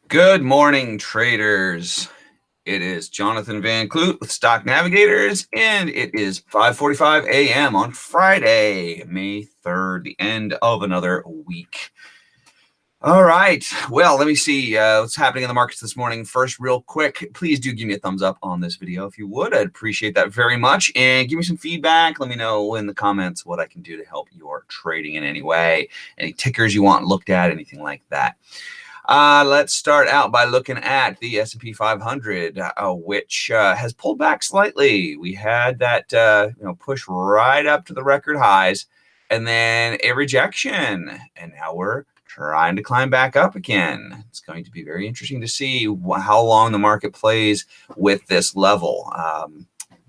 Good morning, traders. It is Jonathan van Clute with Stock Navigators, and it is 5:45 a.m. on Friday, May 3rd, the end of another week. All right. Well, let me see what's happening in the markets this morning. First, real quick, please do give me a thumbs up on this video if you would. I'd appreciate that very much. And give me some feedback. Let me know in the comments what I can do to help your trading in any way, any tickers you want looked at, anything like that. Let's start out by looking at the S&P 500, which has pulled back slightly. We had that push right up to the record highs, and then a rejection, and now we're trying to climb back up again. It's going to be very interesting to see how long the market plays with this level.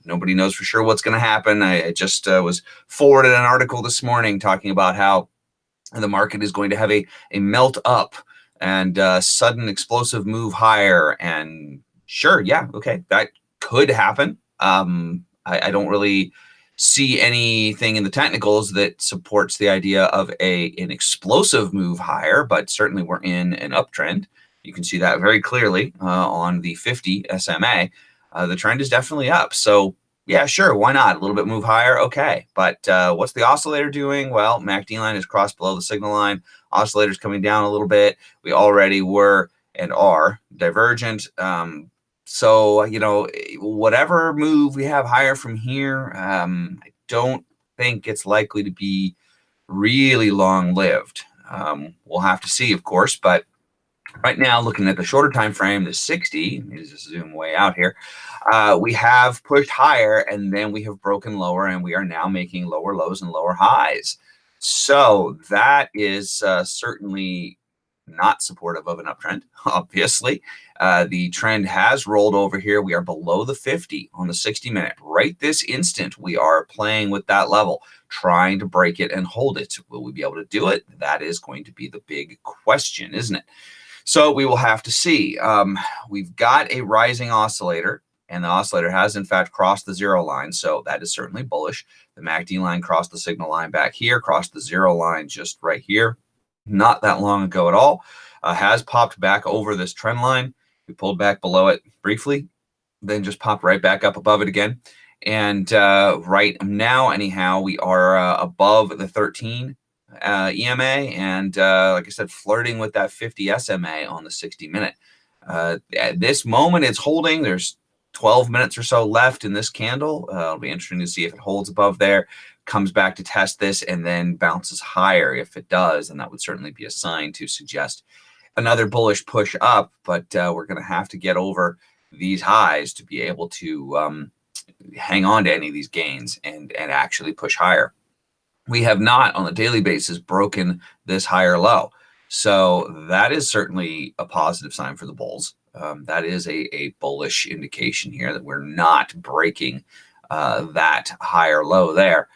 Nobody knows for sure what's going to happen. I just was forwarded an article this morning talking about how the market is going to have a melt up and sudden explosive move higher. And sure, yeah, okay, that could happen. I don't really see anything in the technicals that supports the idea of an explosive move higher, but certainly we're in an uptrend. You can see that very clearly on the 50 SMA. The trend is definitely up. So yeah, sure, why not? A little bit move higher, okay. But what's the oscillator doing? Well, MACD line is crossed below the signal line. Oscillator's coming down a little bit. We already were and are divergent. So, whatever move we have higher from here, I don't think it's likely to be really long-lived. We'll have to see, of course, but right now, looking at the shorter time frame, the 60, let me just zoom way out here, we have pushed higher, and then we have broken lower, and we are now making lower lows and lower highs. So that is certainly not supportive of an uptrend, obviously. The trend has rolled over here. We are below the 50 on the 60-minute. Right this instant, we are playing with that level, trying to break it and hold it. Will we be able to do it? That is going to be the big question, isn't it? So we will have to see. We've got a rising oscillator, and the oscillator has, in fact, crossed the zero line. So that is certainly bullish. The MACD line crossed the signal line back here, crossed the zero line just right here. Not that long ago at all. Has popped back over this trend line. We pulled back below it briefly, then just popped right back up above it again. And right now, anyhow, we are above the 13 EMA, and like I said, flirting with that 50 SMA on the 60-minute. At this moment, it's holding. There's 12 minutes or so left in this candle. It'll be interesting to see if it holds above there, comes back to test this, and then bounces higher. If it does, then that would certainly be a sign to suggest another bullish push up, but we're going to have to get over these highs to be able to hang on to any of these gains and actually push higher. We have not, on a daily basis, broken this higher low. So that is certainly a positive sign for the bulls. That is a bullish indication here that we're not breaking that higher low there.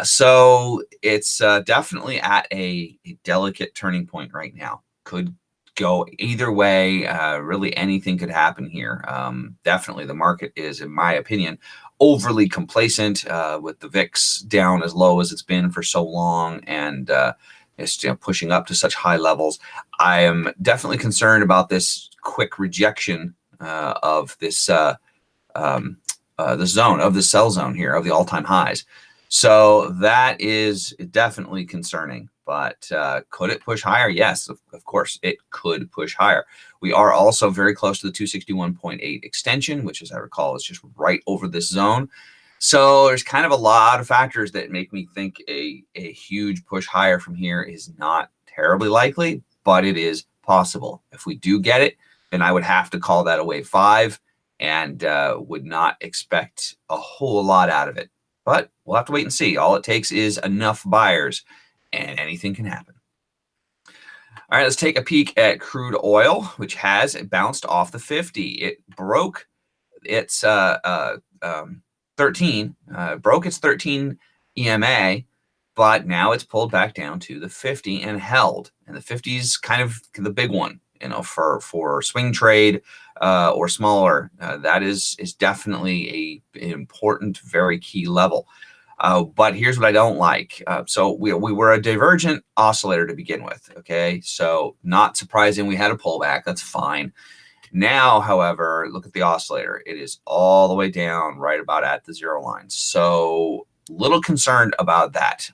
So it's definitely at a delicate turning point right now. Could go either way. Really anything could happen here. Definitely the market is, in my opinion, overly complacent with the VIX down as low as it's been for so long, and it's pushing up to such high levels. I am definitely concerned about this quick rejection of this the zone, of the sell zone here, of the all-time highs. So that is definitely concerning. But could it push higher? Yes, of course, it could push higher. We are also very close to the 261.8 extension, which, as I recall, is just right over this zone. So there's kind of a lot of factors that make me think a huge push higher from here is not terribly likely, but it is possible. If we do get it, then I would have to call that a wave 5 and would not expect a whole lot out of it. But we'll have to wait and see. All it takes is enough buyers, and anything can happen. All right, let's take a peek at crude oil, which has bounced off the 50. It broke its 13, broke its 13 EMA, but now it's pulled back down to the 50 and held. And the 50 is kind of the big one, for swing trade or smaller. That is definitely an important, very key level. But here's what I don't like. So we were a divergent oscillator to begin with. Okay, so not surprising we had a pullback. That's fine. Now, however, look at the oscillator. It is all the way down right about at the 0 line. So little concerned about that.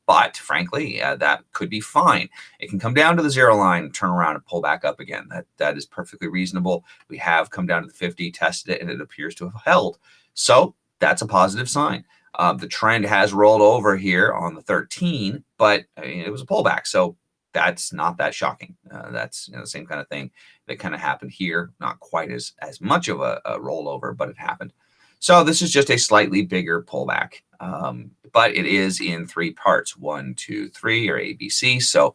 But frankly, that could be fine. It can come down to the 0 line, turn around and pull back up again. That is perfectly reasonable. We have come down to the 50, tested it, and it appears to have held. So that's a positive sign. The trend has rolled over here on the 13, but it was a pullback. So that's not that shocking. That's the same kind of thing that kind of happened here. Not quite as much of a rollover, but it happened. So this is just a slightly bigger pullback, but it is in 3 parts, 1, 2, 3, or ABC. So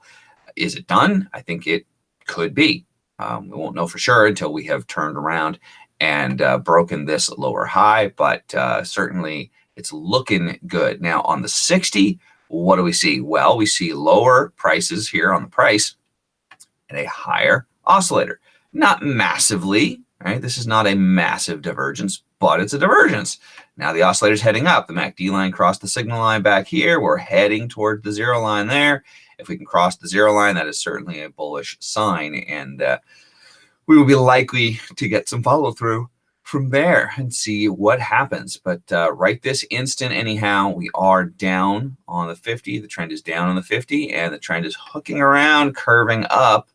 is it done? I think it could be. We won't know for sure until we have turned around and broken this lower high, but certainly it's looking good. Now on the 60, what do we see? Well, we see lower prices here on the price and a higher oscillator. Not massively, right? This is not a massive divergence, but it's a divergence. Now the oscillator's heading up. The MACD line crossed the signal line back here. We're heading toward the 0 line there. If we can cross the 0 line, that is certainly a bullish sign, and we will be likely to get some follow through from there and see what happens. But right this instant, anyhow, we are down on the 50. The trend is down on the 50, and the trend is hooking around, curving up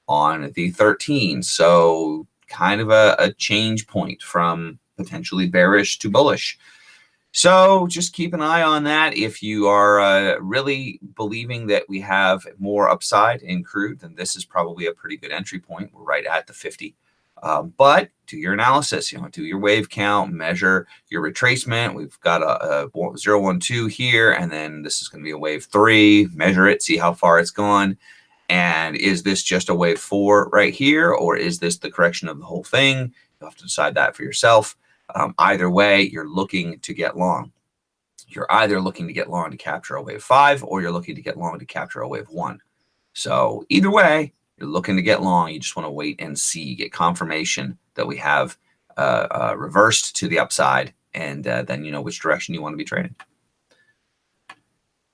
on the 13. So kind of a change point from potentially bearish to bullish. So just keep an eye on that. If you are really believing that we have more upside in crude, then this is probably a pretty good entry point. We're right at the 50. But do your analysis, do your wave count, measure your retracement. We've got a 012 here, and then this is going to be a wave 3. Measure it, see how far it's gone. And is this just a wave 4 right here, or is this the correction of the whole thing? You'll have to decide that for yourself. Either way, you're looking to get long. You're either looking to get long to capture a wave 5, or you're looking to get long to capture a wave 1. So either way, you're looking to get long. You just want to wait and see, get confirmation that we have reversed to the upside, and then you know which direction you want to be trading.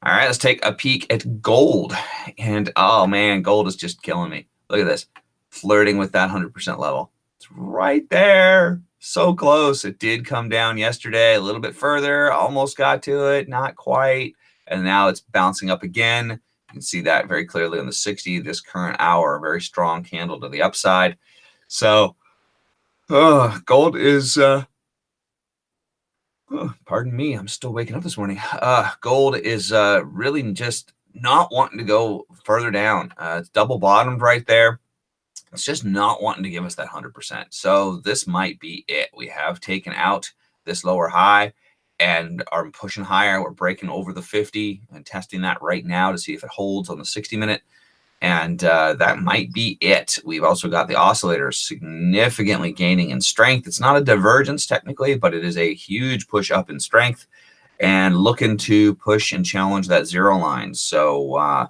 All right, let's take a peek at gold. And oh man, gold is just killing me. Look at this, flirting with that 100% level. It's right there, so close. It did come down yesterday a little bit further, almost got to it, not quite. And now it's bouncing up again. You can see that very clearly on the 60, this current hour, a very strong candle to the upside. So gold is, pardon me, I'm still waking up this morning. Gold is really just not wanting to go further down. It's double bottomed right there. It's just not wanting to give us that 100%. So this might be it. We have taken out this lower high and are pushing higher. We're breaking over the 50 and testing that right now to see if it holds on the 60-minute. And that might be it. We've also got the oscillator significantly gaining in strength. It's not a divergence technically, but it is a huge push up in strength and looking to push and challenge that 0 line. So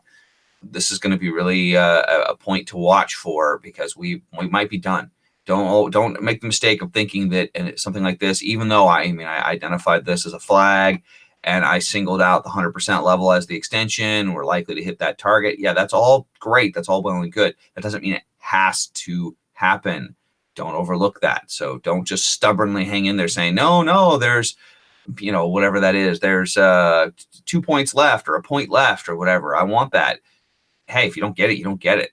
this is going to be really a point to watch for, because we might be done. Don't make the mistake of thinking that something like this, even though I identified this as a flag and I singled out the 100% level as the extension, we're likely to hit that target. Yeah, that's all great. That's all well and good. That doesn't mean it has to happen. Don't overlook that. So don't just stubbornly hang in there saying, no, there's, whatever that is. There's 2 points left or a point left or whatever. I want that. Hey, if you don't get it, you don't get it.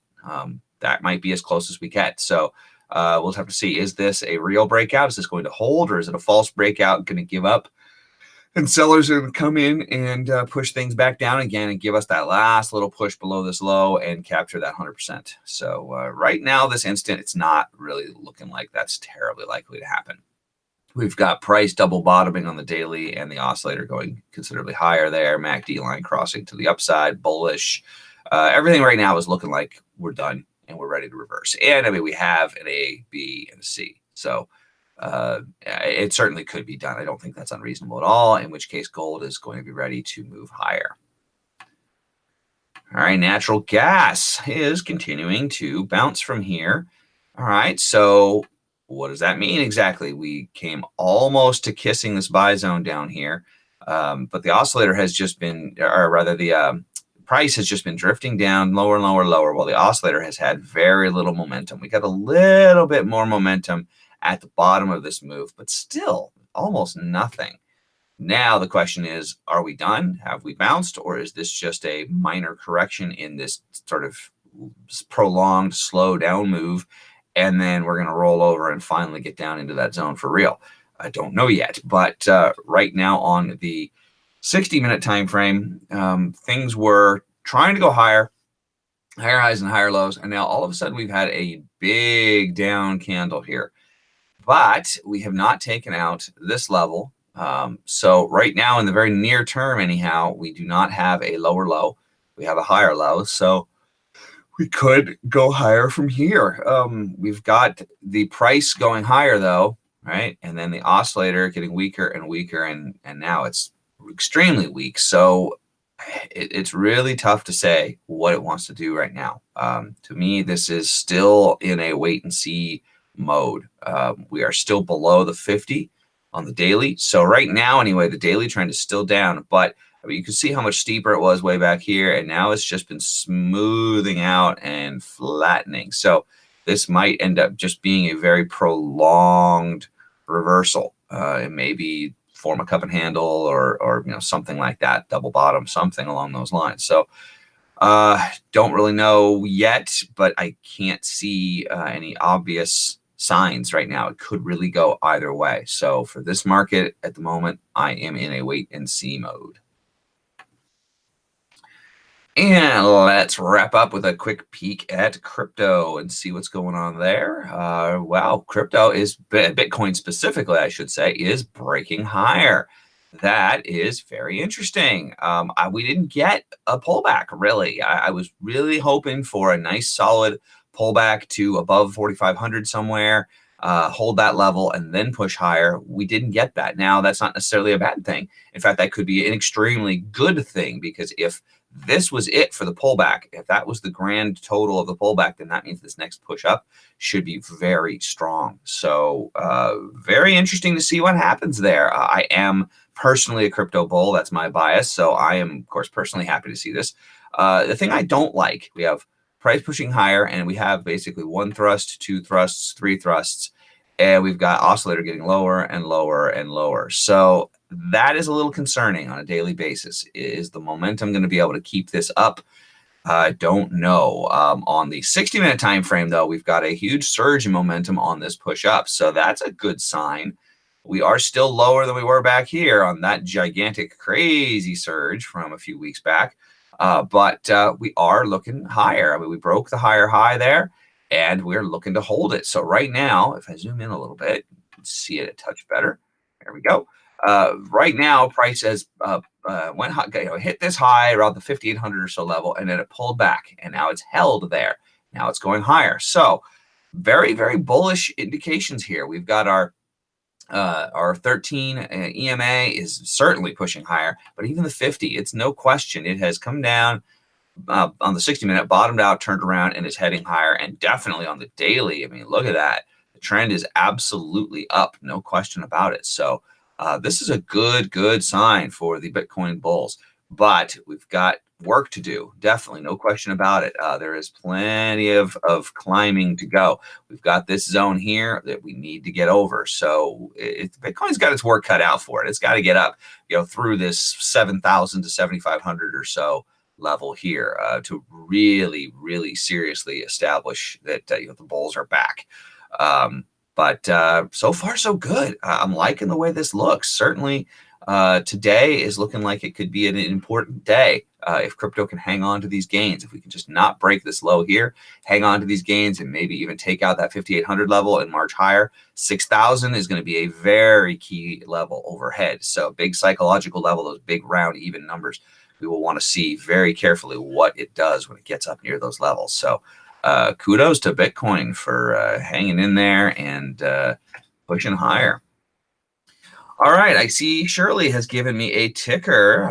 That might be as close as we get. So we'll have to see. Is this a real breakout? Is this going to hold, or is it a false breakout going to give up? And sellers are going to come in and push things back down again and give us that last little push below this low and capture that 100%. So right now, this instant, it's not really looking like that's terribly likely to happen. We've got price double bottoming on the daily and the oscillator going considerably higher there. MACD line crossing to the upside, bullish. Everything right now is looking like we're done and we're ready to reverse. And we have an A, B, and a C. So it certainly could be done. I don't think that's unreasonable at all, in which case gold is going to be ready to move higher. All right, natural gas is continuing to bounce from here. All right, so what does that mean exactly? We came almost to kissing this buy zone down here. But the oscillator has just been, or rather the price has just been drifting down lower and lower and lower, while the oscillator has had very little momentum. We got a little bit more momentum at the bottom of this move, but still almost nothing. Now the question is, are we done? Have we bounced? Or is this just a minor correction in this sort of prolonged slow down move? And then we're going to roll over and finally get down into that zone for real. I don't know yet. But right now on the 60-minute time frame, things were trying to go higher highs and higher lows. And now all of a sudden we've had a big down candle here. But we have not taken out this level. So right now in the very near term, anyhow, we do not have a lower low. We have a higher low. So we could go higher from here. We've got the price going higher though, right? And then the oscillator getting weaker and weaker. And now it's extremely weak. So it's really tough to say what it wants to do right now. To me, this is still in a wait and see mode. We are still below the 50 on the daily. So right now, anyway, the daily trend is still down, but I mean, you can see how much steeper it was way back here, and now it's just been smoothing out and flattening. So this might end up just being a very prolonged reversal. It maybe form a cup and handle or something like that, double bottom, something along those lines. So don't really know yet, but I can't see any obvious signs right now. It could really go either way. So for this market at the moment, I am in a wait and see mode. And let's wrap up with a quick peek at crypto and see what's going on there. Wow, crypto is, Bitcoin specifically, I should say, is breaking higher. That is very interesting. We didn't get a pullback, really. I was really hoping for a nice solid pullback to above 4,500 somewhere, hold that level, and then push higher. We didn't get that. Now, that's not necessarily a bad thing. In fact, that could be an extremely good thing, because if this was it for the pullback, if that was the grand total of the pullback, then that means this next push up should be very strong. So very interesting to see what happens there. I am personally a crypto bull. That's my bias. So I am, of course, personally happy to see this. The thing I don't like, we have price pushing higher, and we have basically one thrust, two thrusts, three thrusts, and we've got oscillator getting lower and lower and lower. So that is a little concerning on a daily basis. Is the momentum going to be able to keep this up? I don't know. On the 60-minute time frame, though, we've got a huge surge in momentum on this push up. So that's a good sign. We are still lower than we were back here on that gigantic, crazy surge from a few weeks back. But we are looking higher. I mean, we broke the higher high there, and we're looking to hold it. So right now, if I zoom in a little bit, you can see it a touch better. There we go. Right now, price has hit this high around the 5,800 or so level, and then it pulled back, and now it's held there. Now it's going higher. So very, very bullish indications here. We've got our 13 EMA is certainly pushing higher, but even the 50, it's no question. It has come down on the 60-minute, bottomed out, turned around, and is heading higher. And definitely on the daily, I mean, look at that. The trend is absolutely up, no question about it. So this is a good sign for the Bitcoin bulls. But we've got work to do, definitely, no question about it. There is plenty of climbing to go. We've got this zone here that we need to get over. So Bitcoin's got its work cut out for it. It's got to get up, through this 7,000 to 7,500 or so level here to really, really seriously establish that the bulls are back. But so far, so good. I'm liking the way this looks. Certainly, today is looking like it could be an important day if crypto can hang on to these gains. If we can just not break this low here, hang on to these gains, and maybe even take out that 5,800 level and march higher. 6,000 is going to be a very key level overhead. So big psychological level, those big round even numbers. We will want to see very carefully what it does when it gets up near those levels. So kudos to Bitcoin for hanging in there and pushing higher. All right, I see Shirley has given me a ticker.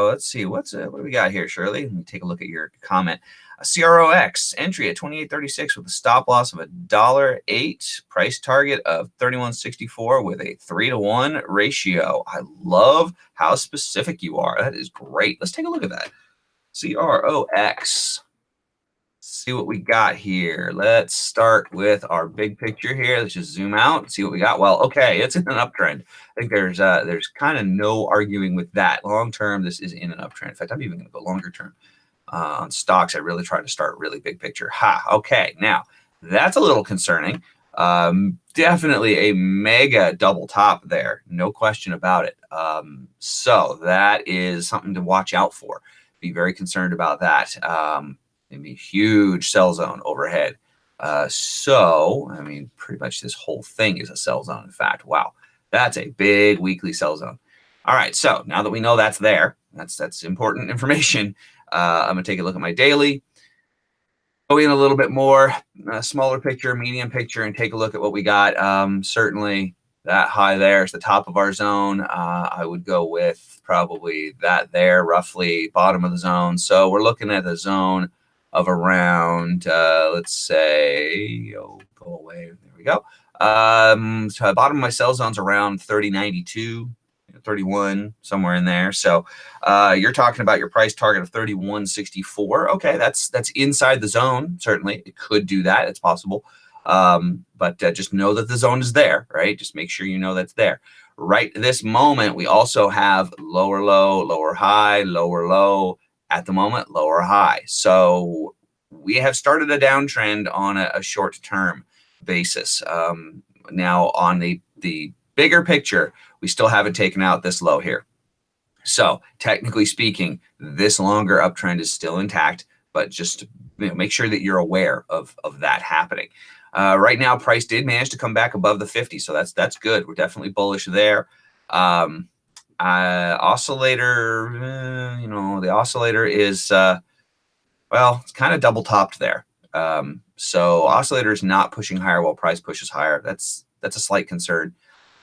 Let's see, what do we got here, Shirley? Let me take a look at your comment. CROX entry at 28.36 with a stop loss of $1.08, price target of 31.64 with a 3-to-1 ratio. I love how specific you are. That is great. Let's take a look at that. CROX. See what we got here. Let's start with our big picture here. Let's just zoom out and see what we got. Well, okay, it's in an uptrend. I think there's kind of no arguing with that. Long term, this is in an uptrend. In fact, I'm even going to go longer term. On stocks, I really try to start really big picture. Okay, now that's a little concerning. Definitely a mega double top there, no question about it. So that is something to watch out for. Be very concerned about that. Maybe a huge sell zone overhead. So, I mean, pretty much this whole thing is a sell zone. In fact, wow, that's a big weekly sell zone. All right, so now that we know that's there, that's important information. I'm going to take a look at my daily, go in a little bit more, smaller picture, medium picture, and take a look at what we got. Certainly that high there is the top of our zone. I would go with probably that there, roughly bottom of the zone. So we're looking at the zone of around, let's say, go away. There we go. So the bottom of my sell zone's around 30.92. 31, somewhere in there. So you're talking about your price target of 31.64. Okay, that's inside the zone. Certainly, it could do that. It's possible. But just know that the zone is there, right? Just make sure you know that's there. Right this moment, we also have lower low, lower high, lower low. At the moment, lower high. So we have started a downtrend on a short-term basis. Now, on the bigger picture, we still haven't taken out this low here. So technically speaking, this longer uptrend is still intact, but just make sure that you're aware of that happening. Right now, price did manage to come back above the 50, so that's good. We're definitely bullish there. Oscillator, the oscillator is, well, it's kind of double topped there. So oscillator is not pushing higher while price pushes higher. That's a slight concern.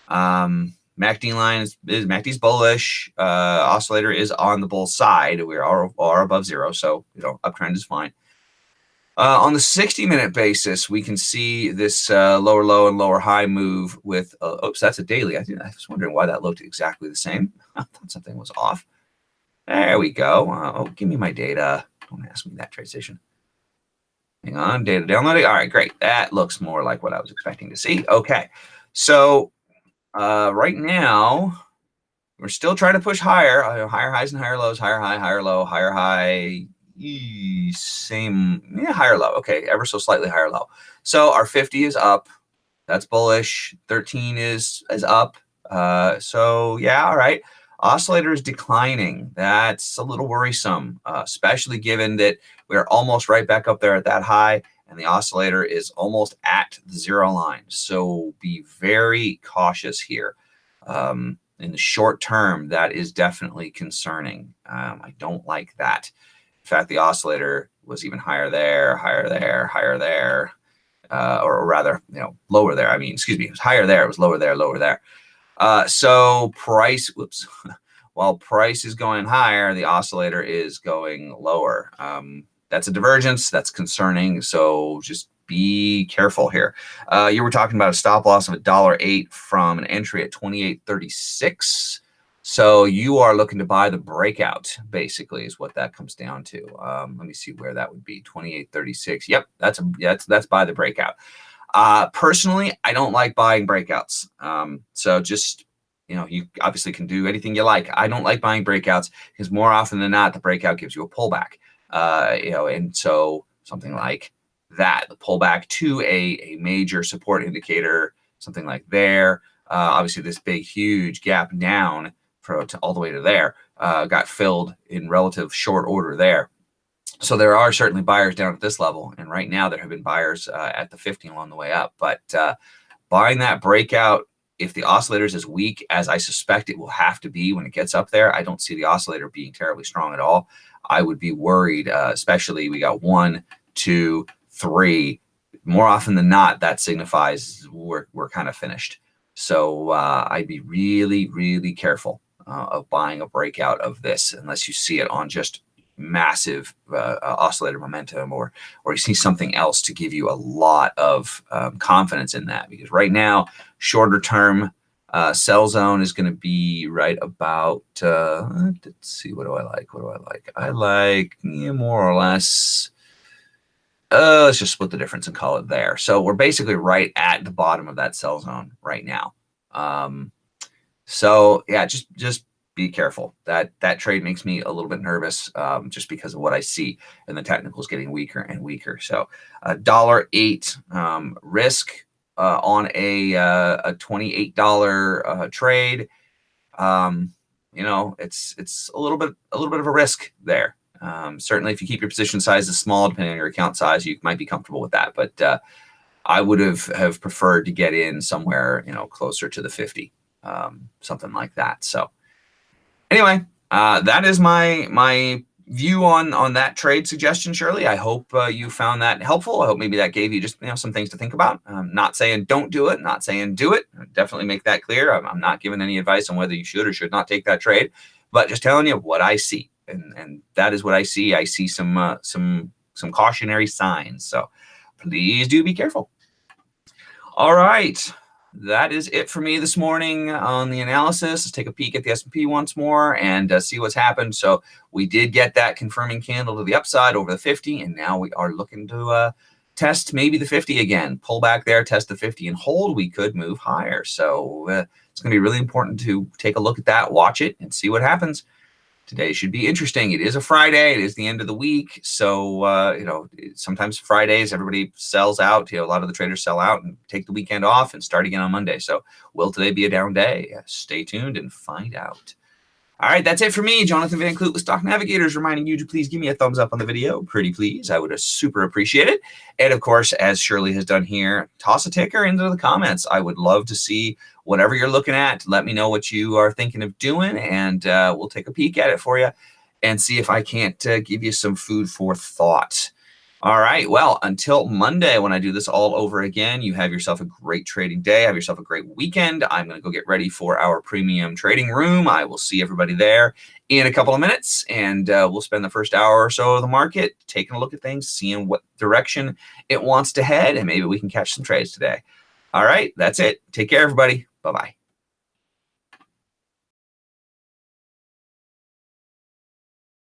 MACD line is MACD's bullish. Oscillator is on the bull side. We are above zero, so uptrend is fine. On the 60-minute basis, we can see this lower low and lower high move with, oops, that's a daily. I was wondering why that looked exactly the same. I thought something was off. There we go. Give me my data. Don't ask me that, transition. Hang on, data downloading. All right, great. That looks more like what I was expecting to see. Okay, so right now, we're still trying to push higher. Higher highs and higher lows, higher high, higher low, higher high, same, yeah, higher low. Okay, ever so slightly higher low. So our 50 is up. That's bullish. 13 is up. So yeah, all right. Oscillator is declining. That's a little worrisome, especially given that we're almost right back up there at that high, and the oscillator is almost at the zero line. So be very cautious here. In the short term, that is definitely concerning. I don't like that. In fact, the oscillator was even higher there, higher there, higher there, or rather, lower there. I mean, excuse me, it was higher there, it was lower there, lower there. So price, whoops, while price is going higher, the oscillator is going lower. That's a divergence. That's concerning. So just be careful here. You were talking about a stop loss of $1.08 from an entry at 28.36. So you are looking to buy the breakout, basically, is what that comes down to. Let me see where that would be. 28.36. Yep, that's buy the breakout. Personally, I don't like buying breakouts. So just, you obviously can do anything you like. I don't like buying breakouts because more often than not, the breakout gives you a pullback. And so something like that, the pullback to a major support indicator, something like there. Obviously, this big, huge gap down all the way to there got filled in relative short order there. So there are certainly buyers down at this level, and right now there have been buyers at the 50 along the way up. But buying that breakout, if the oscillator is as weak as I suspect it will have to be when it gets up there, I don't see the oscillator being terribly strong at all. I would be worried, especially we got 1, 2, 3. More often than not, that signifies we're kind of finished. So I'd be really, really careful of buying a breakout of this unless you see it on just massive oscillator momentum, or you see something else to give you a lot of confidence in that. Because right now, shorter term sell zone is going to be right about, let's see, what do I like? What do I like? I like more or less, let's just split the difference and call it there. So we're basically right at the bottom of that sell zone right now. So yeah, just be careful. That trade makes me a little bit nervous, just because of what I see, and the technicals getting weaker and weaker. So $1.08 risk on a $28 trade. It's a little bit of a risk there. Certainly, if you keep your position sizes small, depending on your account size, you might be comfortable with that. But I would have preferred to get in somewhere closer to the 50. Something like that. So anyway, that is my view on that trade suggestion, Shirley. I hope you found that helpful. I hope maybe that gave you just some things to think about. I'm not saying don't do it, not saying do it. Definitely make that clear. I'm not giving any advice on whether you should or should not take that trade, but just telling you what I see, and that is what I see. I see some cautionary signs. So please do be careful. All right. That is it for me this morning on the analysis. Let's take a peek at the S&P once more and see what's happened. So we did get that confirming candle to the upside over the 50, and now we are looking to test maybe the 50 again. Pull back there, test the 50, and hold. We could move higher. So it's going to be really important to take a look at that, watch it, and see what happens. Today should be interesting. It is a Friday. It is the end of the week. So, sometimes Fridays, everybody sells out. A lot of the traders sell out and take the weekend off and start again on Monday. So will today be a down day? Stay tuned and find out. All right, that's it for me, Jonathan Van Clute with Stock Navigators, reminding you to please give me a thumbs up on the video. Pretty please. I would super appreciate it. And of course, as Shirley has done here, toss a ticker into the comments. I would love to see whatever you're looking at. Let me know what you are thinking of doing, and we'll take a peek at it for you and see if I can't give you some food for thought. All right. Well, until Monday, when I do this all over again, you have yourself a great trading day. Have yourself a great weekend. I'm going to go get ready for our premium trading room. I will see everybody there in a couple of minutes, and we'll spend the first hour or so of the market taking a look at things, seeing what direction it wants to head, and maybe we can catch some trades today. All right. That's it. Take care, everybody. Bye-bye.